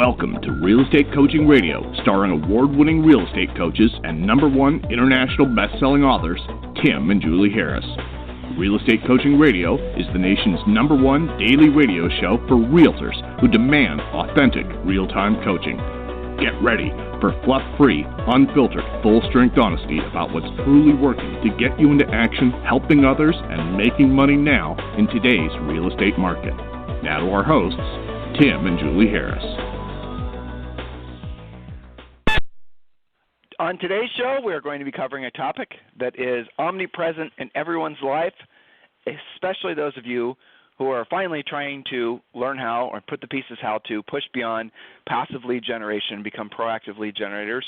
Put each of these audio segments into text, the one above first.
Welcome to Real Estate Coaching Radio, starring award-winning real estate coaches and #1 international best-selling authors, Tim and Julie Harris. Real Estate Coaching Radio is the nation's #1 daily radio show for realtors who demand authentic, real-time coaching. Get ready for fluff-free, unfiltered, full-strength honesty about what's truly working to get you into action, helping others, and making money now in today's real estate market. Now to our hosts, Tim and Julie Harris. On today's show, we are going to be covering a topic that is omnipresent in everyone's life, especially those of you who are finally trying to learn how or put the pieces how to push beyond passive lead generation and become proactive lead generators.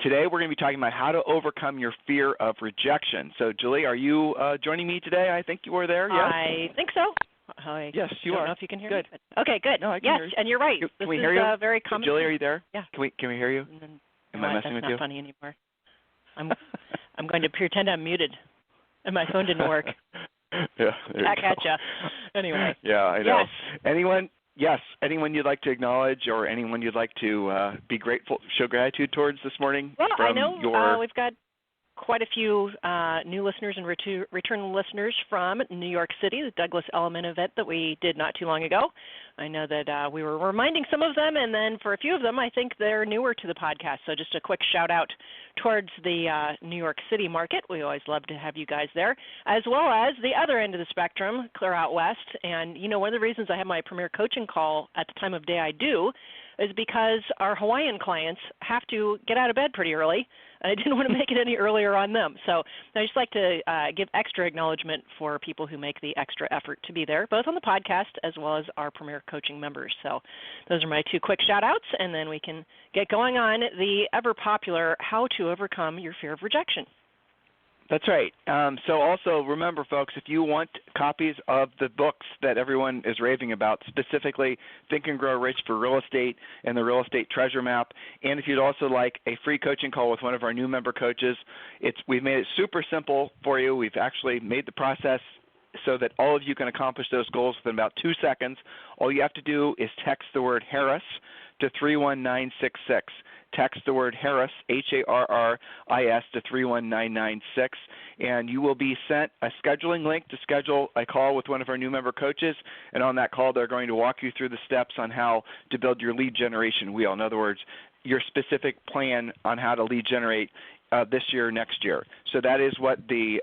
Today, we're going to be talking about how to overcome your fear of rejection. So, Julie, are you joining me today? I think you are there, yes? I think so. Yes, you are. I don't know if you can hear good. me. Okay, good. No, I can hear you. And you're right. Can we hear you? Very common. Julie, are you there? Yeah. Can we hear you? Am I messing with you? That's not funny anymore. I'm going to pretend I'm muted, and my phone didn't work. Yeah, Back at you. Anyway. Yeah, I know. Yes. Anyone you'd like to acknowledge or anyone you'd like to be grateful, show gratitude towards this morning? Well, from I know your... we've got quite a few new listeners and return listeners from New York City, the Douglas Elliman event that we did not too long ago. I know that we were reminding some of them, and then for a few of them, I think they're newer to the podcast. So just a quick shout-out towards the New York City market. We always love to have you guys there, as well as the other end of the spectrum, clear out west. And, you know, one of the reasons I have my premier coaching call at the time of day I do is because our Hawaiian clients have to get out of bed pretty early. I didn't want to make it any earlier on them. So I just like to give extra acknowledgement for people who make the extra effort to be there, both on the podcast as well as our Premier Coaching members. So those are my two quick shout-outs, and then we can get going on the ever-popular How to Overcome Your Fear of Rejection. That's right. So also remember, folks, if you want copies of the books that everyone is raving about, specifically Think and Grow Rich for Real Estate and the Real Estate Treasure Map, and if you'd also like a free coaching call with one of our new member coaches, we've made it super simple for you. We've actually made the process so that all of you can accomplish those goals within about 2 seconds. All you have to do is text the word Harris to 31966. Text the word Harris, Harris, to 31996, and you will be sent a scheduling link to schedule a call with one of our new member coaches. And on that call, they're going to walk you through the steps on how to build your lead generation wheel. In other words, your specific plan on how to lead generate this year, next year. So that is what the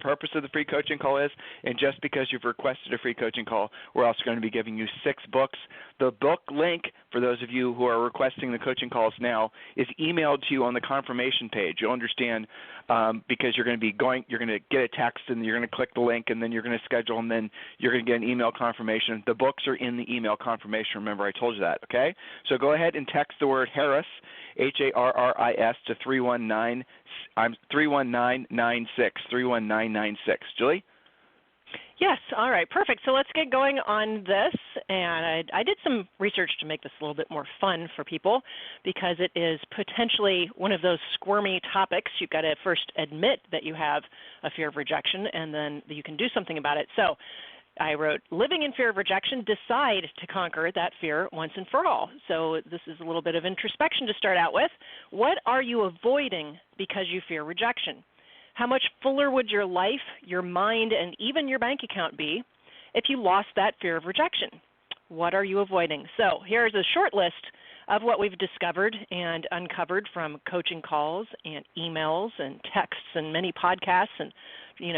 purpose of the free coaching call is, and just because you've requested a free coaching call, we're also going to be giving you 6 books. The book link, for those of you who are requesting the coaching calls now, is emailed to you on the confirmation page. You'll understand because you're going to get a text, and you're going to click the link, and then you're going to schedule, and then you're going to get an email confirmation. The books are in the email confirmation. Remember, I told you that, okay? So go ahead and text the word Harris, Harris, to 31996, 31996. Julie? Yes. All right. Perfect. So let's get going on this. And I did some research to make this a little bit more fun for people because it is potentially one of those squirmy topics. You've got to first admit that you have a fear of rejection, and then you can do something about it. So I wrote, living in fear of rejection, decide to conquer that fear once and for all. So this is a little bit of introspection to start out with. What are you avoiding because you fear rejection? How much fuller would your life, your mind, and even your bank account be if you lost that fear of rejection? What are you avoiding? So here's a short list of what we've discovered and uncovered from coaching calls and emails and texts and many podcasts and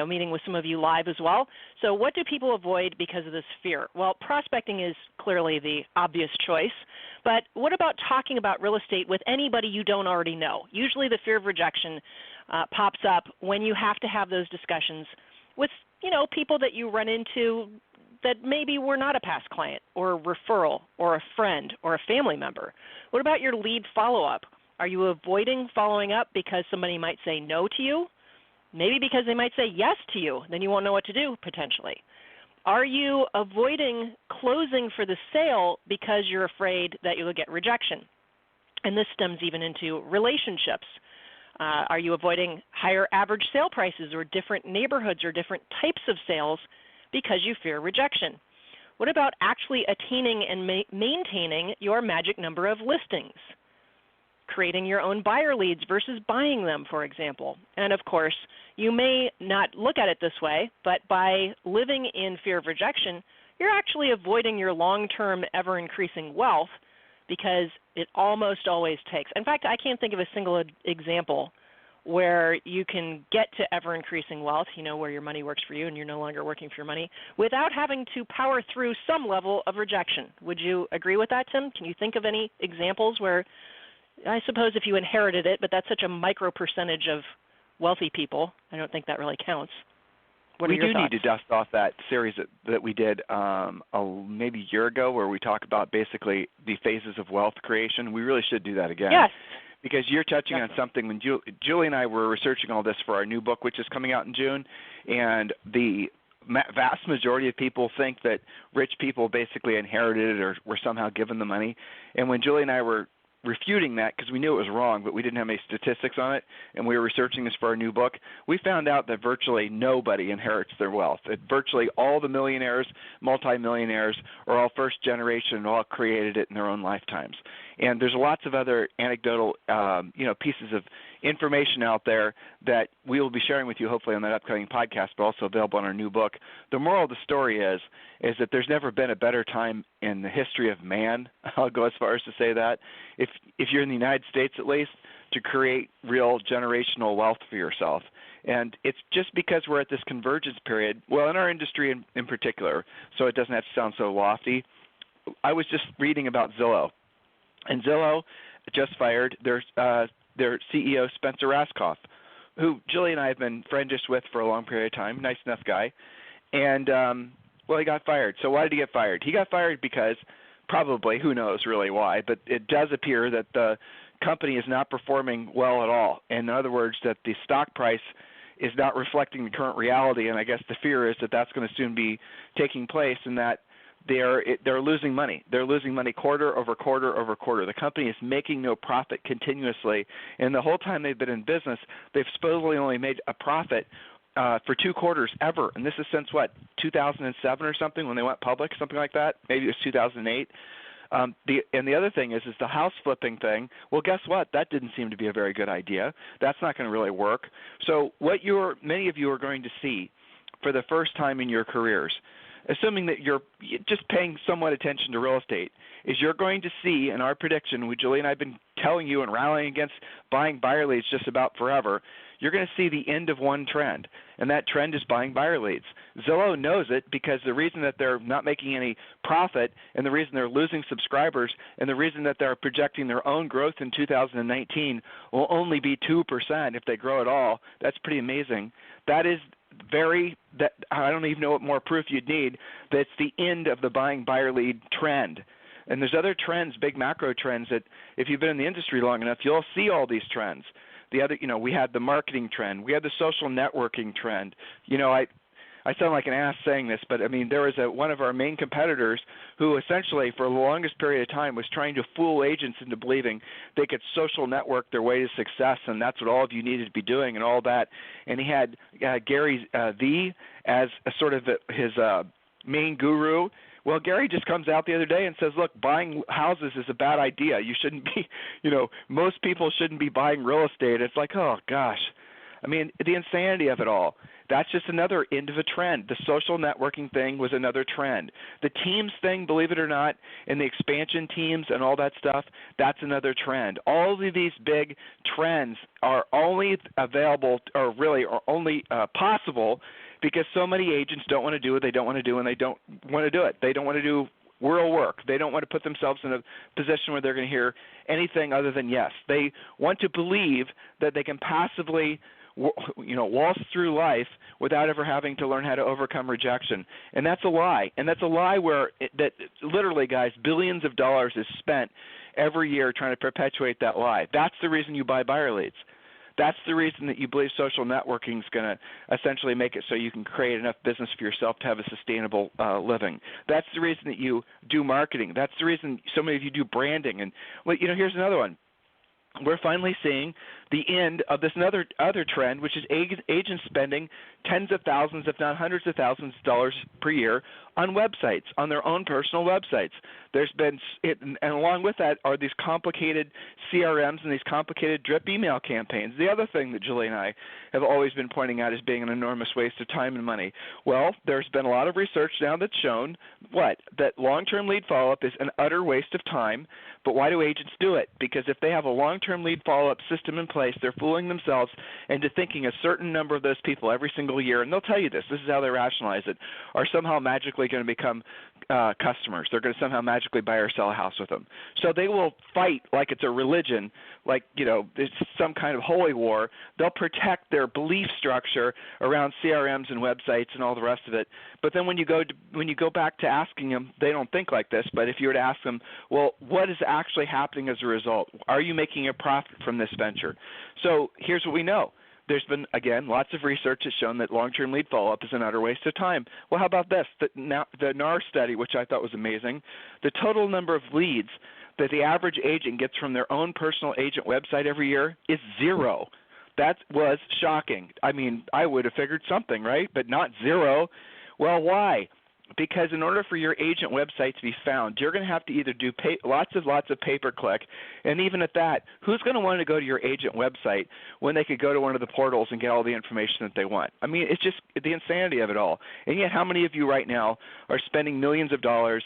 meeting with some of you live as well. So what do people avoid because of this fear? Well, prospecting is clearly the obvious choice, but what about talking about real estate with anybody you don't already know? Usually the fear of rejection pops up when you have to have those discussions with, people that you run into that maybe were not a past client or a referral or a friend or a family member. What about your lead follow-up? Are you avoiding following up because somebody might say no to you? Maybe because they might say yes to you. Then you won't know what to do, potentially. Are you avoiding closing for the sale because you're afraid that you'll get rejection? And this stems even into relationships. Are you avoiding higher average sale prices or different neighborhoods or different types of sales because you fear rejection? What about actually attaining and maintaining your magic number of listings? Creating your own buyer leads versus buying them, for example. And of course, you may not look at it this way, but by living in fear of rejection, you're actually avoiding your long-term ever-increasing wealth because it almost always takes. In fact, I can't think of a single example where you can get to ever-increasing wealth, where your money works for you and you're no longer working for your money, without having to power through some level of rejection. Would you agree with that, Tim? Can you think of any examples where, I suppose if you inherited it, but that's such a micro percentage of wealthy people, I don't think that really counts. What are your thoughts? We do need to dust off that series that we did maybe a year ago where we talk about basically the phases of wealth creation. We really should do that again. Yes. Because you're touching on something. When Julie and I were researching all this for our new book, which is coming out in June, and the vast majority of people think that rich people basically inherited it or were somehow given the money. And when Julie and I were refuting that, because we knew it was wrong, but we didn't have any statistics on it, and we were researching this for our new book, we found out that virtually nobody inherits their wealth. Virtually all the millionaires, multimillionaires, are all first generation and all created it in their own lifetimes. And there's lots of other anecdotal, pieces of information out there that we will be sharing with you hopefully on that upcoming podcast, but also available in our new book. The moral of the story is that there's never been a better time in the history of man, I'll go as far as to say that, if you're in the United States at least, to create real generational wealth for yourself. And it's just because we're at this convergence period, well, in our industry in particular, so it doesn't have to sound so lofty. I was just reading about Zillow. And Zillow just fired their CEO, Spencer Raskoff, who Julie and I have been friendish with for a long period of time, nice enough guy. And, he got fired. So why did he get fired? He got fired because probably, who knows really why, but it does appear that the company is not performing well at all. In other words, that the stock price is not reflecting the current reality, and I guess the fear is that that's going to soon be taking place and that they're losing money. They're losing money quarter over quarter over quarter. The company is making no profit continuously, and the whole time they've been in business, they've supposedly only made a profit for 2 quarters ever, and this is since, 2007 or something when they went public, something like that. Maybe it was 2008. And the other thing is the house flipping thing. Well, guess what? That didn't seem to be a very good idea. That's not going to really work. So what many of you are going to see for the first time in your careers, assuming that you're just paying somewhat attention to real estate, is you're going to see, in our prediction, Julie and I have been telling you and rallying against buying buyer leads just about forever, you're going to see the end of one trend, and that trend is buying buyer leads. Zillow knows it because the reason that they're not making any profit and the reason they're losing subscribers and the reason that they're projecting their own growth in 2019 will only be 2% if they grow at all. That's pretty amazing. That is I don't even know what more proof you'd need that it's the end of the buying buyer lead trend. And there's other trends, big macro trends, that if you've been in the industry long enough, you'll see all these trends. The other, we had the marketing trend. We had the social networking trend. I sound like an ass saying this, but there was one of our main competitors who essentially for the longest period of time was trying to fool agents into believing they could social network their way to success, and that's what all of you needed to be doing and all that. And he had Gary V as a sort of his main guru. Well, Gary just comes out the other day and says, look, buying houses is a bad idea. You shouldn't be, most people shouldn't be buying real estate. It's like, oh, gosh. The insanity of it all. That's just another end of a trend. The social networking thing was another trend. The teams thing, believe it or not, and the expansion teams and all that stuff, that's another trend. All of these big trends are only available or really are only possible because so many agents don't want to do what they don't want to do, and they don't want to do it. They don't want to do real work. They don't want to put themselves in a position where they're going to hear anything other than yes. They want to believe that they can passively waltz through life without ever having to learn how to overcome rejection. And that's a lie. And that's a lie that literally, guys, billions of dollars is spent every year trying to perpetuate that lie. That's the reason you buy buyer leads. That's the reason that you believe social networking is going to essentially make it so you can create enough business for yourself to have a sustainable living. That's the reason that you do marketing. That's the reason so many of you do branding. And here's another one. We're finally seeing the end of this other trend, which is agents spending tens of thousands, if not hundreds of thousands of dollars per year on websites, on their own personal websites. There's been, and along with that are these complicated CRMs and these complicated drip email campaigns. The other thing that Julie and I have always been pointing out as being an enormous waste of time and money. Well, there's been a lot of research now that's shown that long-term lead follow-up is an utter waste of time. But why do agents do it? Because if they have a long-term lead follow-up system in place, they're fooling themselves into thinking a certain number of those people every single year, and they'll tell you this is how they rationalize it, are somehow magically going to become customers. They're going to somehow magically buy or sell a house with them. So they will fight like it's a religion, like, it's some kind of holy war. They'll protect their belief structure around CRMs and websites and all the rest of it. But then when you go back to asking them, they don't think like this. But if you were to ask them, well, what is actually happening as a result? Are you making a profit from this venture? So here's what we know. There's been, again, lots of research has shown that long-term lead follow-up is an utter waste of time. Well, how about this? The NAR study, which I thought was amazing, the total number of leads that the average agent gets from their own personal agent website every year is 0. That was shocking. I mean, I would have figured something, right? But not 0. Well, why? Because in order for your agent website to be found, you're going to have to either do lots of pay-per-click, and even at that, who's going to want to go to your agent website when they could go to one of the portals and get all the information that they want? I mean, it's just the insanity of it all. And yet, how many of you right now are spending millions of dollars,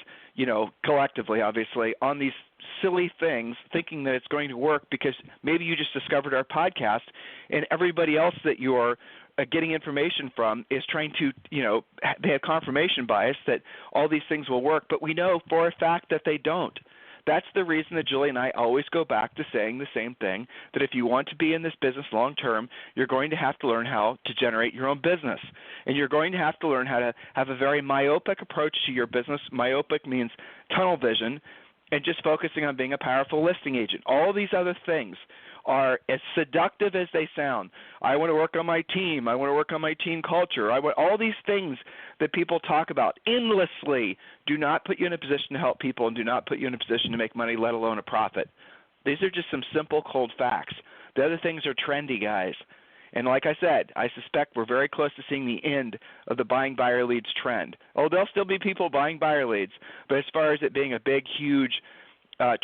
collectively, obviously, on these silly things, thinking that it's going to work because maybe you just discovered our podcast, and everybody else that you're getting information from is trying to, they have confirmation bias that all these things will work, but we know for a fact that they don't. That's the reason that Julie and I always go back to saying the same thing, that if you want to be in this business long term, you're going to have to learn how to generate your own business. And you're going to have to learn how to have a very myopic approach to your business. Myopic means tunnel vision, and just focusing on being a powerful listing agent. All these other things are as seductive as they sound. I want to work on my team. I want to work on my team culture. All these things that people talk about endlessly do not put you in a position to help people and do not put you in a position to make money, let alone a profit. These are just some simple, cold facts. The other things are trendy, guys. And like I said, I suspect we're very close to seeing the end of the buying buyer leads trend. Oh, there'll still be people buying buyer leads, but as far as it being a big, huge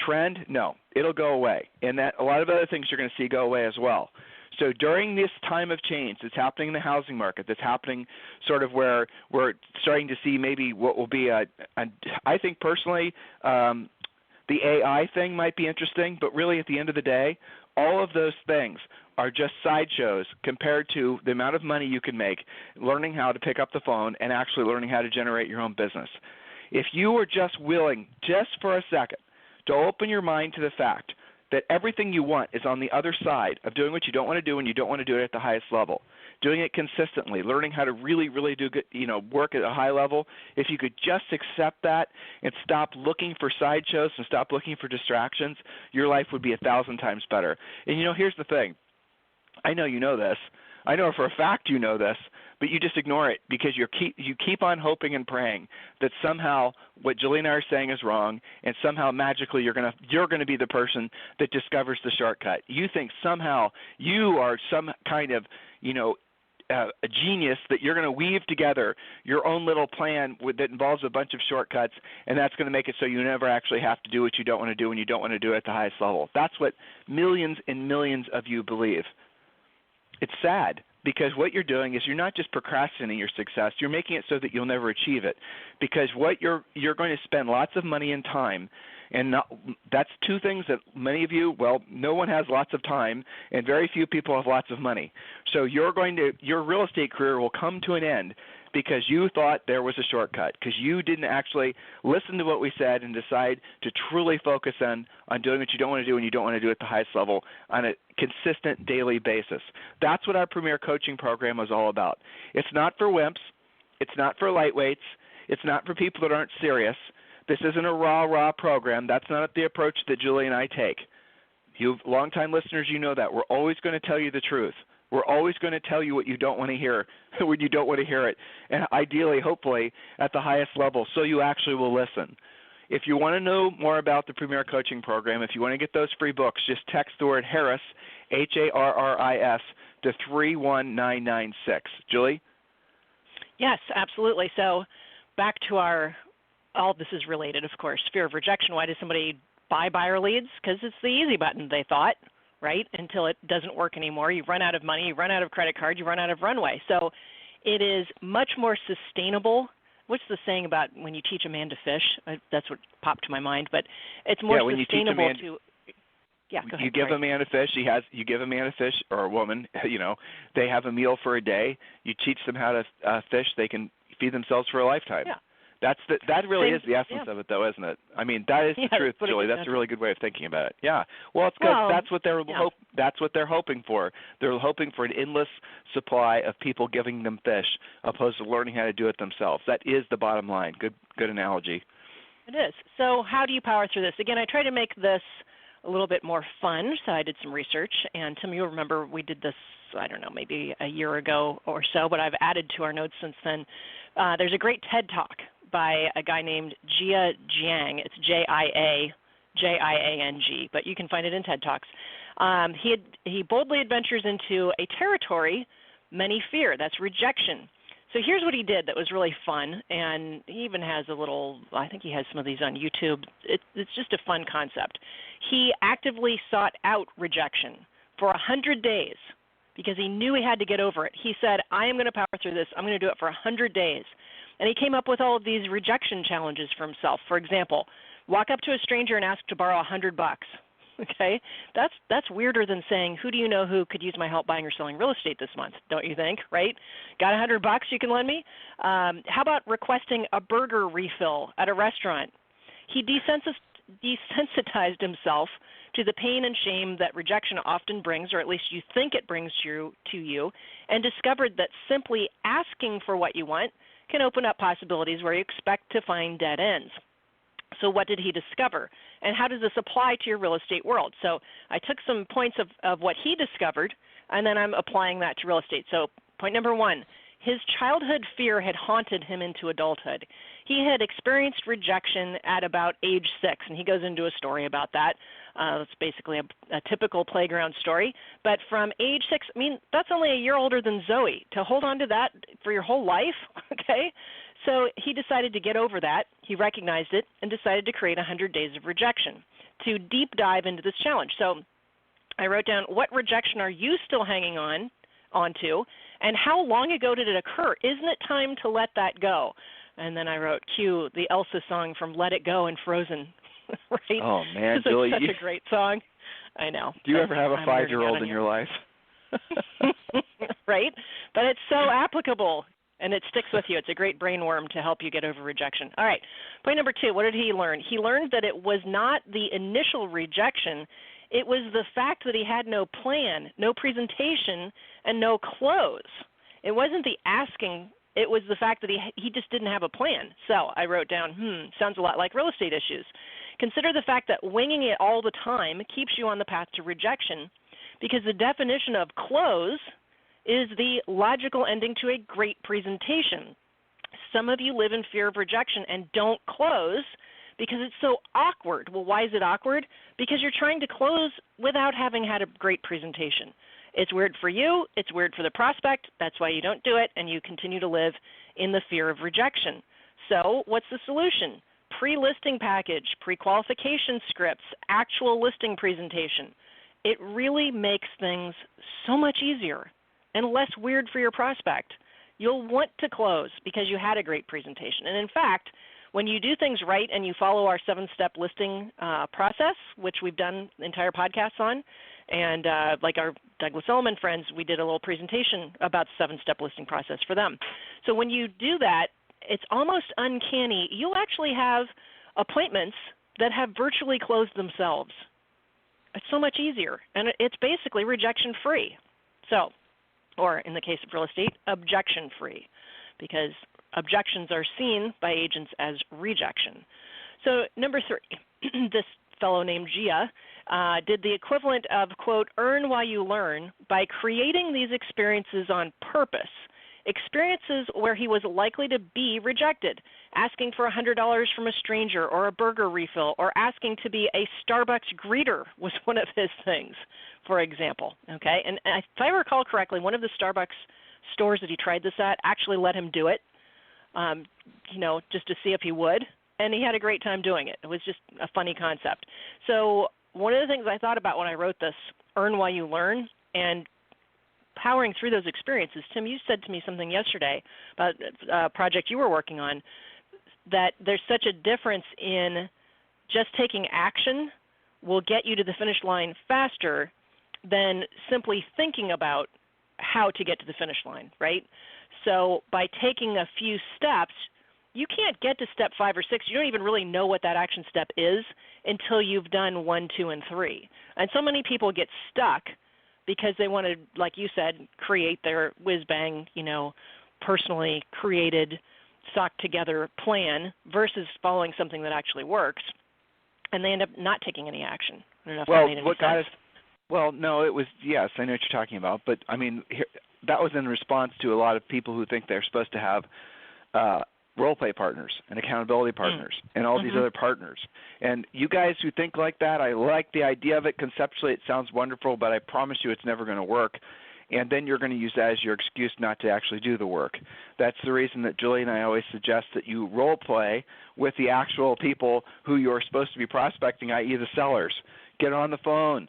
trend, no, it'll go away. And that a lot of other things you're going to see go away as well. So during this time of change that's happening in the housing market, that's happening sort of where we're starting to see maybe what will be I think personally, the AI thing might be interesting, but really at the end of the day, all of those things are just sideshows compared to the amount of money you can make learning how to pick up the phone and actually learning how to generate your own business. If you were just willing, just for a second, to open your mind to the fact that everything you want is on the other side of doing what you don't want to do, and you don't want to do it at the highest level, doing it consistently, learning how to really, really do good, work at a high level. If you could just accept that and stop looking for sideshows and stop looking for distractions, your life would be 1,000 times better. And here's the thing. I know you know this. I know for a fact you know this, but you just ignore it because you keep on hoping and praying that somehow what Julie and I are saying is wrong, and somehow magically you're going to be the person that discovers the shortcut. You think somehow you are some kind of a genius, that you're going to weave together your own little plan that involves a bunch of shortcuts, and that's going to make it so you never actually have to do what you don't want to do, and you don't want to do it at the highest level. That's what millions and millions of you believe. It's sad because what you're doing is you're not just procrastinating your success, you're making it so that you'll never achieve it, because what you're going to spend lots of money and time, and that's two things that many of you, no one has lots of time and very few people have lots of money. So your real estate career will come to an end because you thought there was a shortcut, because you didn't actually listen to what we said and decide to truly focus on doing what you don't want to do, and you don't want to do it at the highest level on a consistent daily basis. That's what our Premier Coaching Program is all about. It's not for wimps. It's not for lightweights. It's not for people that aren't serious. This isn't a rah-rah program. That's not the approach that Julie and I take. You longtime listeners, you know that. We're always going to tell you the truth. We're always going to tell you what you don't want to hear when you don't want to hear it, and ideally, hopefully, at the highest level, so you actually will listen. If you want to know more about the Premier Coaching Program, if you want to get those free books, just text the word Harris, Harris, to 31996. Julie? Yes, absolutely. So back to all this is related, of course, fear of rejection. Why does somebody buy buyer leads? Because it's the easy button, they thought, right? Until it doesn't work anymore. You run out of money, you run out of credit card, you run out of runway. So it is much more sustainable. What's the saying about when you teach a man to fish? That's what popped to my mind. But it's more sustainable to. Yeah, go ahead. You give a man a fish. You give a man a fish or a woman. They have a meal for a day. You teach them how to fish. They can feed themselves for a lifetime. Yeah. That really is the essence of it, though, isn't it? I mean, that is the truth, Julie. That's a really good way of thinking about it. Yeah. Well, it's good. That's what they're hoping for. They're hoping for an endless supply of people giving them fish, opposed to learning how to do it themselves. That is the bottom line. Good analogy. It is. So, how do you power through this? Again, I try to make this a little bit more fun, so I did some research. And Tim, you'll remember we did this, I don't know, maybe a year ago or so, but I've added to our notes since then. There's a great TED Talk by a guy named Jia Jiang. It's Jiang, but you can find it in TED Talks. He boldly adventures into a territory many fear. That's rejection. So here's what he did that was really fun, and he even has I think he has some of these on YouTube. It's just a fun concept. He actively sought out rejection for 100 days because he knew he had to get over it. He said, I am going to power through this. I'm going to do it for 100 days. And he came up with all of these rejection challenges for himself. For example, walk up to a stranger and ask to borrow $100. Okay, that's weirder than saying, who do you know who could use my help buying or selling real estate this month? Don't you think? Right? Got $100 you can lend me? How about requesting a burger refill at a restaurant? He desensitized himself to the pain and shame that rejection often brings, or at least you think it brings to you, and discovered that simply asking for what you want can open up possibilities where you expect to find dead ends. So what did he discover? And how does this apply to your real estate world? So I took some points of what he discovered, and then I'm applying that to real estate. So point number one, his childhood fear had haunted him into adulthood. He had experienced rejection at about age 6, and he goes into a story about that. It's basically a typical playground story. But from age 6, I mean, that's only a year older than Zoe. To hold on to that for your whole life, okay? So he decided to get over that. He recognized it and decided to create 100 days of rejection to deep dive into this challenge. So I wrote down, what rejection are you still hanging onto, and how long ago did it occur? Isn't it time to let that go? And then I wrote, cue the Elsa song from Let It Go and Frozen. Right? Oh, man, Julie. It's such a great song. I know. Do you ever have a 5-year-old in your life? Right? But it's so applicable, and it sticks with you. It's a great brain worm to help you get over rejection. All right. Point number 2, what did he learn? He learned that it was not the initial rejection. It was the fact that he had no plan, no presentation, and no close. It wasn't the asking. It was the fact that he just didn't have a plan. So I wrote down, sounds a lot like real estate issues. Consider the fact that winging it all the time keeps you on the path to rejection, because the definition of close is the logical ending to a great presentation. Some of you live in fear of rejection and don't close because it's so awkward. Well, why is it awkward? Because you're trying to close without having had a great presentation. It's weird for you. It's weird for the prospect. That's why you don't do it, and you continue to live in the fear of rejection. So what's the solution? Pre-listing package, pre-qualification scripts, actual listing presentation. It really makes things so much easier and less weird for your prospect. You'll want to close because you had a great presentation. And in fact, when you do things right and you follow our 7-step listing process, which we've done entire podcasts on, and like our Douglas Elliman friends, we did a little presentation about the 7-step listing process for them. So when you do that, it's almost uncanny. You'll actually have appointments that have virtually closed themselves. It's so much easier, and it's basically rejection-free. So, or in the case of real estate, objection-free, because objections are seen by agents as rejection. So number 3, this fellow named Gia did the equivalent of, quote, earn while you learn by creating these experiences on purpose, experiences where he was likely to be rejected, asking for $100 from a stranger or a burger refill, or asking to be a Starbucks greeter was one of his things, for example. Okay, and if I recall correctly, one of the Starbucks stores that he tried this at actually let him do it. just to see if he would. And he had a great time doing it. It was just a funny concept. So one of the things I thought about when I wrote this, Earn While You Learn, and powering through those experiences, Tim, you said to me something yesterday about a project you were working on, that there's such a difference in just taking action will get you to the finish line faster than simply thinking about how to get to the finish line, right? So by taking a few steps, you can't get to step 5 or 6. You don't even really know what that action step is until you've done 1, 2, and 3. And so many people get stuck because they want to, like you said, create their whiz-bang, personally created, socked together plan versus following something that actually works, and they end up not taking any action. I don't know if that made any sense. Well, no, it was, yes, I know what you're talking about, but I mean, that was in response to a lot of people who think they're supposed to have role-play partners and accountability partners and all these other partners. And you guys who think like that, I like the idea of it. Conceptually, it sounds wonderful, but I promise you it's never going to work. And then you're going to use that as your excuse not to actually do the work. That's the reason that Julie and I always suggest that you role-play with the actual people who you're supposed to be prospecting, i.e. the sellers. Get on the phone.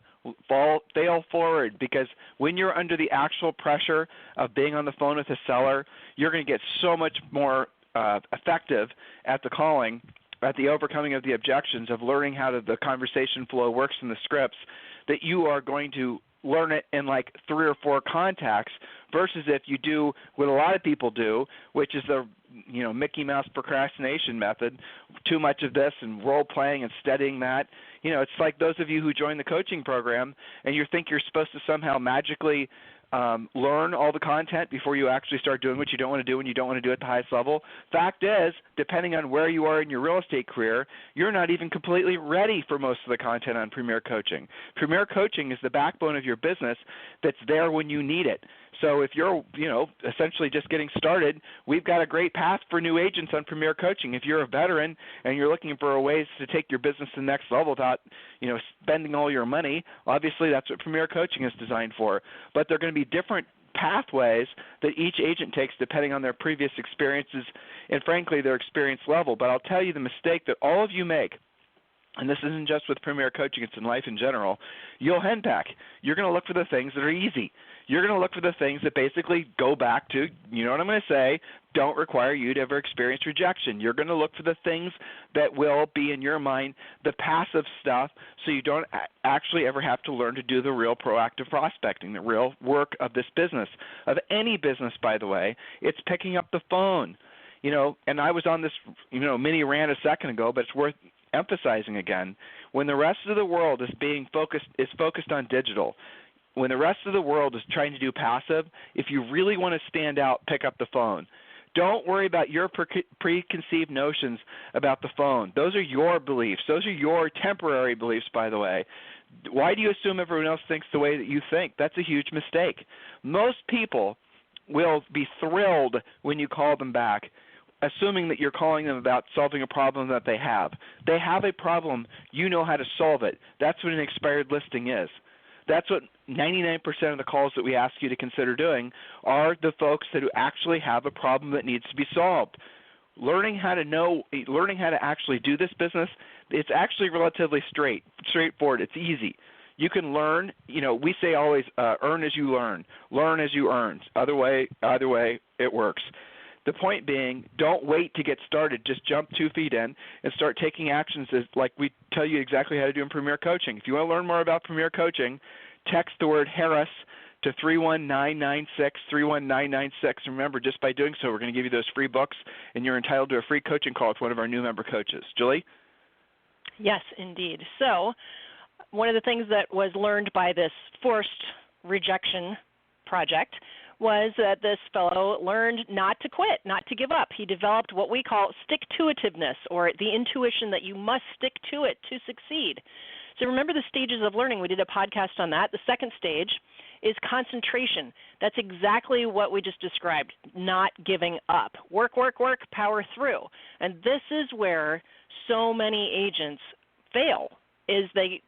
Fail forward, because when you're under the actual pressure of being on the phone with a seller, you're going to get so much more effective at the calling, at the overcoming of the objections, of learning how the conversation flow works in the scripts, that you are going to learn it in like 3 or 4 contacts, versus if you do what a lot of people do, which is the Mickey Mouse procrastination method, too much of this and role-playing and studying that. It's like those of you who join the coaching program and you think you're supposed to somehow magically learn all the content before you actually start doing what you don't want to do and you don't want to do at the highest level. Fact is, depending on where you are in your real estate career, you're not even completely ready for most of the content on Premier Coaching. Premier Coaching is the backbone of your business that's there when you need it. So if you're, essentially just getting started, we've got a great path for new agents on Premier Coaching. If you're a veteran and you're looking for ways to take your business to the next level without, spending all your money, obviously that's what Premier Coaching is designed for. But there are going to be different pathways that each agent takes depending on their previous experiences and, frankly, their experience level. But I'll tell you the mistake that all of you make, and this isn't just with Premier Coaching, it's in life in general, you'll henpeck. You're going to look for the things that are easy. You're going to look for the things that basically go back to, you know what I'm going to say, don't require you to ever experience rejection. You're going to look for the things that will be, in your mind, the passive stuff, so you don't actually ever have to learn to do the real proactive prospecting, the real work of this business, of any business, by the way. It's picking up the phone. And I was on this, mini rant a second ago, but it's worth emphasizing again. When the rest of the world is focused on digital, when the rest of the world is trying to do passive, if you really want to stand out, pick up the phone. Don't worry about your preconceived notions about the phone. Those are your beliefs. Those are your temporary beliefs, by the way. Why do you assume everyone else thinks the way that you think? That's a huge mistake. Most people will be thrilled when you call them back, assuming that you're calling them about solving a problem that they have. They have a problem. You know how to solve it. That's what an expired listing is. That's what 99% of the calls that we ask you to consider doing are the folks that who actually have a problem that needs to be solved. Learning how to actually do this business, it's actually relatively straightforward. It's easy. You can learn, we say always, earn as you learn as you earn. Either way, it works. The point being, don't wait to get started. Just jump 2 feet in and start taking actions like we tell you exactly how to do in Premier Coaching. If you want to learn more about Premier Coaching, text the word Harris to 31996, 31996. Remember, just by doing so, we're going to give you those free books, and you're entitled to a free coaching call with one of our new member coaches. Julie? Yes, indeed. So one of the things that was learned by this forced rejection project was that this fellow learned not to quit, not to give up. He developed what we call stick-to-itiveness, or the intuition that you must stick to it to succeed. So remember the stages of learning. We did a podcast on that. The second stage is concentration. That's exactly what we just described, not giving up. Work, work, work, power through. And this is where so many agents fail, is they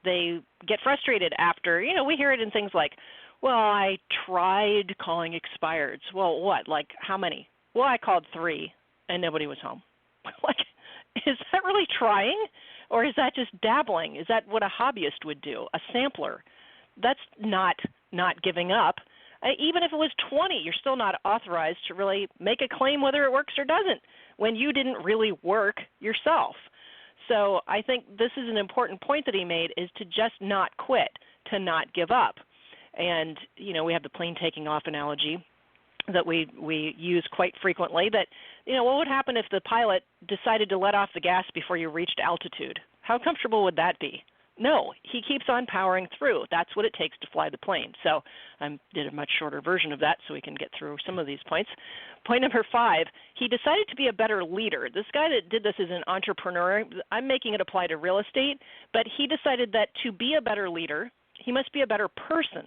get frustrated after, we hear it in things like, well, I tried calling expireds. Well, what? Like how many? Well, I called 3, and nobody was home. Like, is that really trying, or is that just dabbling? Is that what a hobbyist would do, a sampler? That's not giving up. Even if it was 20, you're still not authorized to really make a claim whether it works or doesn't when you didn't really work yourself. So I think this is an important point that he made, is to just not quit, to not give up. And, we have the plane taking off analogy that we use quite frequently, that, what would happen if the pilot decided to let off the gas before you reached altitude? How comfortable would that be? No, he keeps on powering through. That's what it takes to fly the plane. So I did a much shorter version of that so we can get through some of these points. Point number 5, he decided to be a better leader. This guy that did this is an entrepreneur. I'm making it apply to real estate, but he decided that to be a better leader, he must be a better person.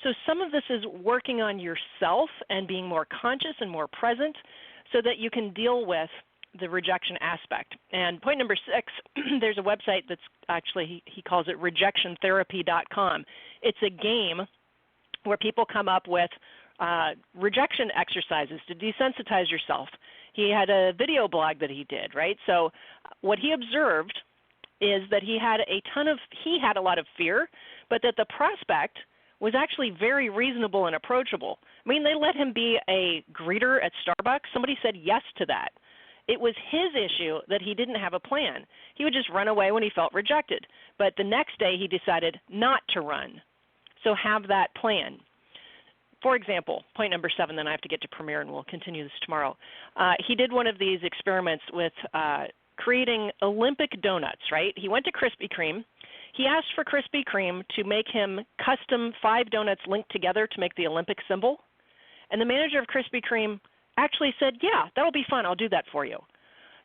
So some of this is working on yourself and being more conscious and more present so that you can deal with the rejection aspect. And point number 6, there's a website that's actually, he calls it rejectiontherapy.com. It's a game where people come up with rejection exercises to desensitize yourself. He had a video blog that he did, right? So what he observed is that he had a lot of fear, but that the prospect was actually very reasonable and approachable. I mean, they let him be a greeter at Starbucks. Somebody said yes to that. It was his issue that he didn't have a plan. He would just run away when he felt rejected. But the next day he decided not to run. So have that plan. For example, point number 7, then I have to get to Premier and we'll continue this tomorrow. He did one of these experiments with creating Olympic donuts, right? He went to Krispy Kreme. He asked for Krispy Kreme to make him custom 5 donuts linked together to make the Olympic symbol. And the manager of Krispy Kreme actually said, yeah, that'll be fun. I'll do that for you.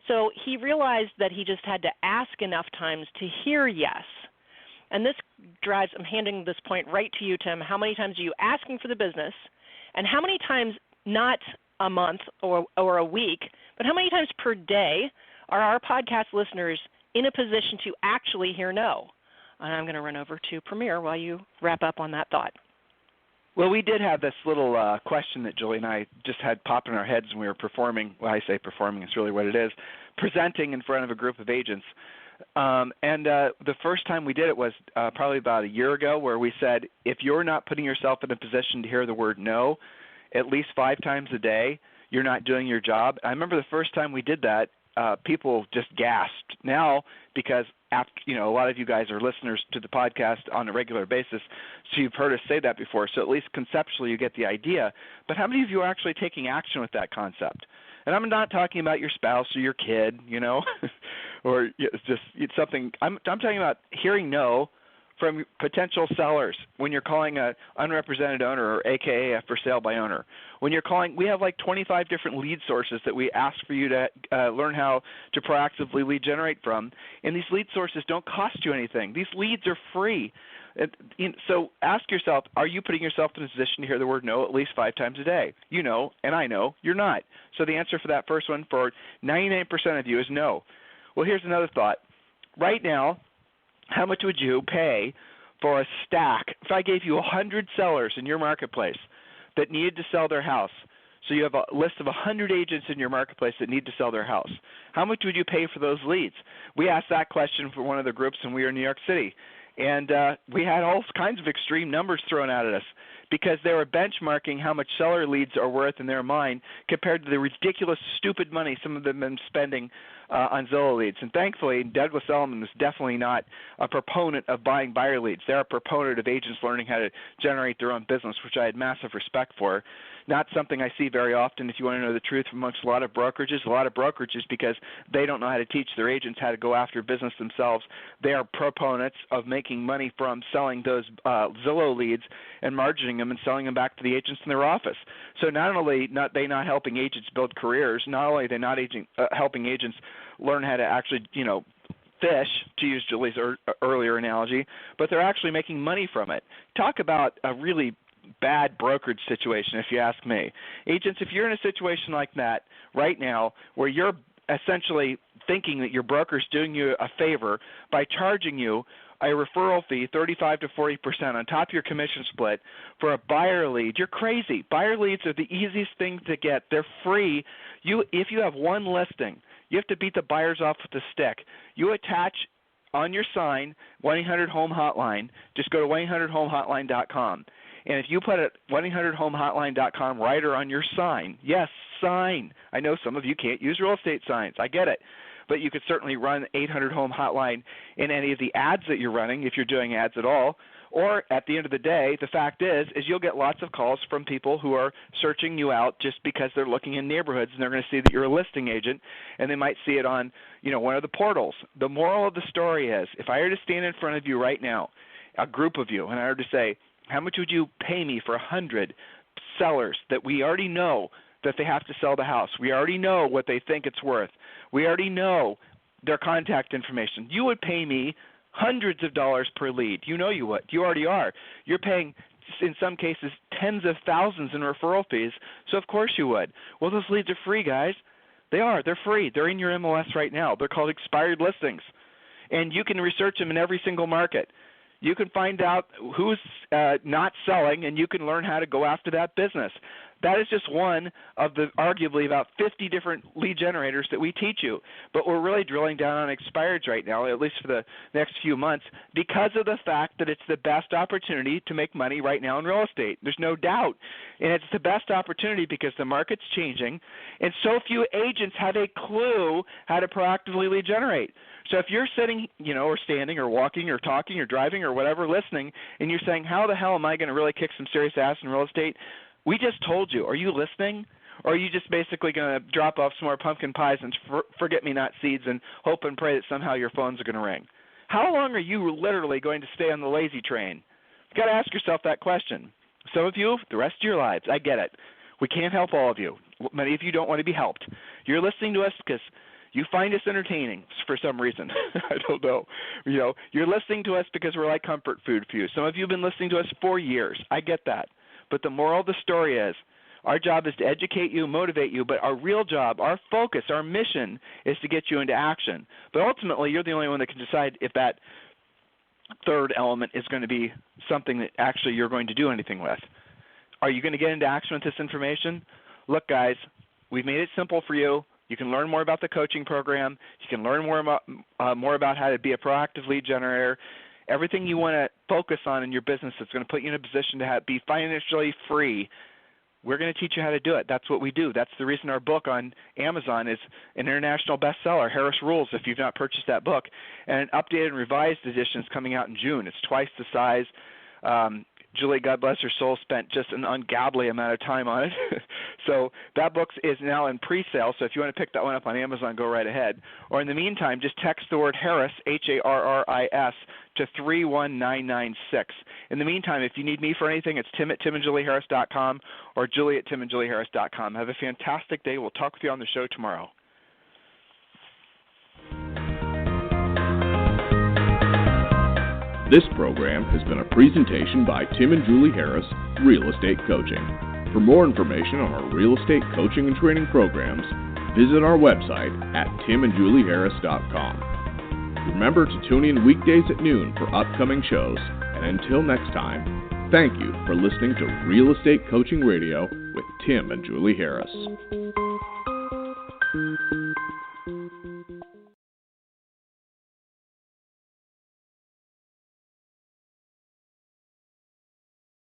So he realized that he just had to ask enough times to hear yes. And this drives, I'm handing this point right to you, Tim. How many times are you asking for the business? And how many times, not a month or a week, but how many times per day are our podcast listeners in a position to actually hear no? And I'm going to run over to Premier while you wrap up on that thought. Well, we did have this little question that Julie and I just had pop in our heads when we were performing. Well, I say performing, it's really what it is, presenting in front of a group of agents. The first time we did it was probably about a year ago, where we said, if you're not putting yourself in a position to hear the word no at least 5 times a day, you're not doing your job. I remember the first time we did that, people just gasped. Now, because after, a lot of you guys are listeners to the podcast on a regular basis, so you've heard us say that before, so at least conceptually you get the idea. But how many of you are actually taking action with that concept? And I'm not talking about your spouse or your kid, or it's something. I'm talking about hearing no from potential sellers when you're calling an unrepresented owner, or AKA a for sale by owner. When you're calling, we have like 25 different lead sources that we ask for you to learn how to proactively lead generate from. And these lead sources don't cost you anything. These leads are free. So ask yourself, are you putting yourself in a position to hear the word no at least 5 times a day? You know, and I know you're not. So the answer for that first one for 99% of you is no. Well, here's another thought. Right now, how much would you pay for a stack? If I gave you 100 sellers in your marketplace that needed to sell their house, so you have a list of 100 agents in your marketplace that need to sell their house, how much would you pay for those leads? We asked that question for one of the groups when we were in New York City, and we had all kinds of extreme numbers thrown out at us because they were benchmarking how much seller leads are worth in their mind compared to the ridiculous, stupid money some of them have been spending on Zillow leads. And thankfully, Douglas Elliman is definitely not a proponent of buying buyer leads. They're a proponent of agents learning how to generate their own business, which I had massive respect for. Not something I see very often, if you want to know the truth, amongst a lot of brokerages. A lot of brokerages, because they don't know how to teach their agents how to go after business themselves, they are proponents of making money from selling those Zillow leads and margining them and selling them back to the agents in their office. So not only not helping agents build careers, not only are they not helping agents learn how to actually, fish, to use Julie's earlier analogy, but they're actually making money from it. Talk about a really bad brokerage situation, if you ask me. Agents, if you're in a situation like that right now where you're essentially thinking that your broker's doing you a favor by charging you a referral fee, 35 to 40% on top of your commission split for a buyer lead. You're crazy. Buyer leads are the easiest thing to get. They're free. If you have one listing, you have to beat the buyers off with a stick. You attach on your sign 1-800-HOME hotline. Just go to 1-800-HOME-hotline.com. And if you put a 1-800-HOME-hotline.com writer on your sign, yes, sign. I know some of you can't use real estate signs. I get it. But you could certainly run 800-HOME hotline in any of the ads that you're running if you're doing ads at all. Or at the end of the day, the fact is you'll get lots of calls from people who are searching you out just because they're looking in neighborhoods and they're going to see that you're a listing agent, and they might see it on, one of the portals. The moral of the story is, if I were to stand in front of you right now, a group of you, and I were to say, how much would you pay me for 100 sellers that we already know that they have to sell the house? We already know what they think it's worth. We already know their contact information. You would pay me hundreds of dollars per lead. You know you would. You already are. You're paying, in some cases, tens of thousands in referral fees, so of course you would. Well, those leads are free, guys. They are. They're free. They're in your MLS right now. They're called expired listings, and you can research them in every single market. You can find out who's not selling, and you can learn how to go after that business. That is just one of the arguably about 50 different lead generators that we teach you. But we're really drilling down on expireds right now, at least for the next few months, because of the fact that it's the best opportunity to make money right now in real estate. There's no doubt. And it's the best opportunity because the market's changing, and so few agents have a clue how to proactively lead generate. So if you're sitting, or standing or walking or talking or driving or whatever, listening, and you're saying, how the hell am I going to really kick some serious ass in real estate? We just told you. Are you listening? Or are you just basically going to drop off some more pumpkin pies and forget-me-not seeds and hope and pray that somehow your phones are going to ring? How long are you literally going to stay on the lazy train? You've got to ask yourself that question. Some of you, the rest of your lives, I get it. We can't help all of you. Many of you don't want to be helped. You're listening to us because you find us entertaining for some reason. I don't know. You're listening to us because we're like comfort food for you. Some of you have been listening to us for years. I get that. But the moral of the story is, our job is to educate you, motivate you, but our real job, our focus, our mission is to get you into action. But ultimately, you're the only one that can decide if that third element is going to be something that actually you're going to do anything with. Are you going to get into action with this information? Look, guys, we've made it simple for you. You can learn more about the coaching program. You can learn more about how to be a proactive lead generator. Everything you want to focus on in your business that's going to put you in a position to be financially free, we're going to teach you how to do it. That's what we do. That's the reason our book on Amazon is an international bestseller, Harris Rules, if you've not purchased that book. And an updated and revised edition is coming out in June. It's twice the size. Julie, God bless her soul, spent just an ungodly amount of time on it. So that book is now in pre-sale, so if you want to pick that one up on Amazon, go right ahead. Or in the meantime, just text the word Harris, Harris, to 31996. In the meantime, if you need me for anything, it's tim@timandjulieharris.com or julie@timandjulieharris.com. Have a fantastic day. We'll talk with you on the show tomorrow. This program has been a presentation by Tim and Julie Harris, Real Estate Coaching. For more information on our real estate coaching and training programs, visit our website at timandjulieharris.com. Remember to tune in weekdays at noon for upcoming shows, and until next time, thank you for listening to Real Estate Coaching Radio with Tim and Julie Harris.